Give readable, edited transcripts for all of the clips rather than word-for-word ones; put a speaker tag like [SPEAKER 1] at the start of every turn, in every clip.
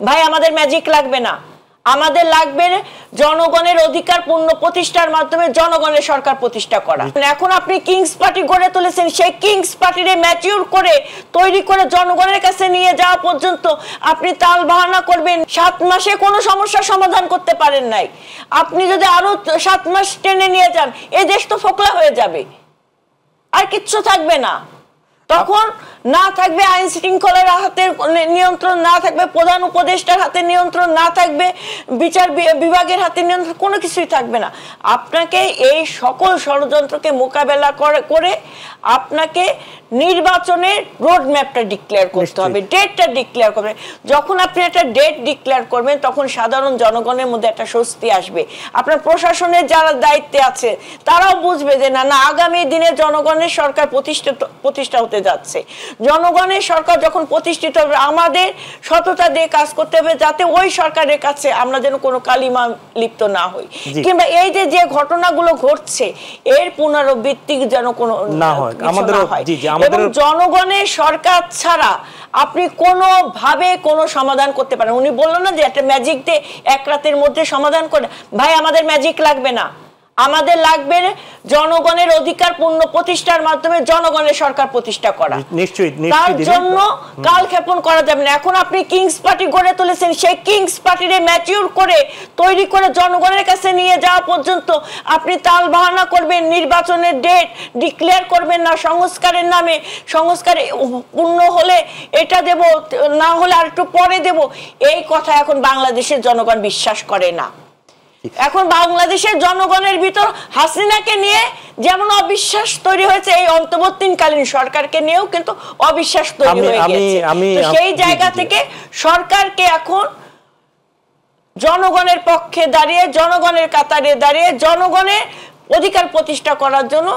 [SPEAKER 1] ভাই আমাদের ম্যাজিক লাগবে না, আমাদের লাগবে জনগণের অধিকার পূর্ণ প্রতিষ্ঠার মাধ্যমে জনগণের সরকার প্রতিষ্ঠা করা। এখন আপনি কিংস পার্টি গড়ে তুলেছেন, সেই কিংস পার্টিরে ম্যাচিউর করে তৈরি করে জনগণের কাছে নিয়ে যাওয়া পর্যন্ত আপনি তাল বাহানা করবেন। 7 মাসে কোনো সমস্যার সমাধান করতে পারেন নাই, আপনি যদি আরো 7 মাস টেনে নিয়ে যান এই দেশ তো ফোকলা হয়ে যাবে, আর কিচ্ছু থাকবে না। তখন না থাকবে আইন শৃঙ্খলার হাতে নিয়ন্ত্রণ, না থাকবে প্রধান উপদেষ্টার হাতে নিয়ন্ত্রণ, না থাকবে বিচার বিভাগের হাতে নিয়ন্ত্রণ, কোনো কিছুই থাকবে না। আপনাকে এই সকল ষড়যন্ত্রকে মোকাবেলা করে আপনাকে নির্বাচনের রোড ম্যাপটা ডিক্লেয়ার করতে হবে, ডেটটা ডিক্লেয়ার করবেন। যখন আপনি একটা ডেট ডিক্লেয়ার করবেন তখন সাধারণ জনগণের মধ্যে একটা স্বস্তি আসবে। আপনার প্রশাসনের যারা দায়িত্বে আছে তারাও বুঝবে যে না আগামী দিনে জনগণের সরকার প্রতিষ্ঠা হতে যাচ্ছে। জনগণের সরকার যখন প্রতিষ্ঠিত হবে আমাদের সততা দিয়ে কাজ করতে হবে, যাতে ওই সরকারের কাছে আমরা যেন কোনো কালিমা লিপ্ত না হই, কিংবা এই যে ঘটনাগুলো ঘটছে এর পুনরাবৃত্তি যেন কোনো না হয়। এবং জনগণের সরকার ছাড়া আপনি কোনোভাবে কোনো সমাধান করতে পারেন। উনি বললেন না যে একটা ম্যাজিক দিয়ে এক রাতের মধ্যে সমাধান করে, ভাই আমাদের ম্যাজিক লাগবে না, আমাদের লাগবে জনগণের অধিকার পূর্ণ প্রতিষ্ঠার মাধ্যমে জনগণের সরকার প্রতিষ্ঠা করা। তার জন্য কালক্ষেপণ করা যাবে না। এখন আপনি কিংস পার্টি গড়ে তুলেছেন, সেই কিংস পার্টিরে ম্যাচিউর করে তৈরি করে জনগণের কাছে নিয়ে যাওয়া পর্যন্ত আপনি তাল বাহানা করবেন, নির্বাচনের ডেট ডিক্লেয়ার করবেন না, সংস্কারের নামে সংস্কার পূর্ণ হলে এটা দেব, না হলে আর একটু পরে দেব, এই কথা এখন বাংলাদেশের জনগণ বিশ্বাস করে না। এখন বাংলাদেশের জনগণের ভিতর হাসিনাকে নিয়ে যেমন অবিশ্বাস তৈরি হয়েছে, এই অন্তর্বর্তীকালীন সরকারকে নিয়েও কিন্তু অবিশ্বাস তৈরি হয়ে গেছে। তো সেই জায়গা থেকে সরকারকে এখন জনগণের পক্ষে দাঁড়িয়ে, জনগণের কাতারে দাঁড়িয়ে জনগণের অধিকার প্রতিষ্ঠা করার জন্য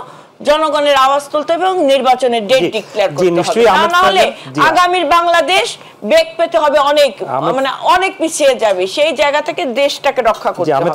[SPEAKER 1] জনগণের আওয়াজ তুলতে হবে এবং নির্বাচনের ডেট ডিক্লেয়ার করতে হবে। না হলে আগামীর বাংলাদেশ বেগ পেতে হবে, অনেক পিছিয়ে যাবে। সেই জায়গা থেকে দেশটাকে রক্ষা করতে হবে।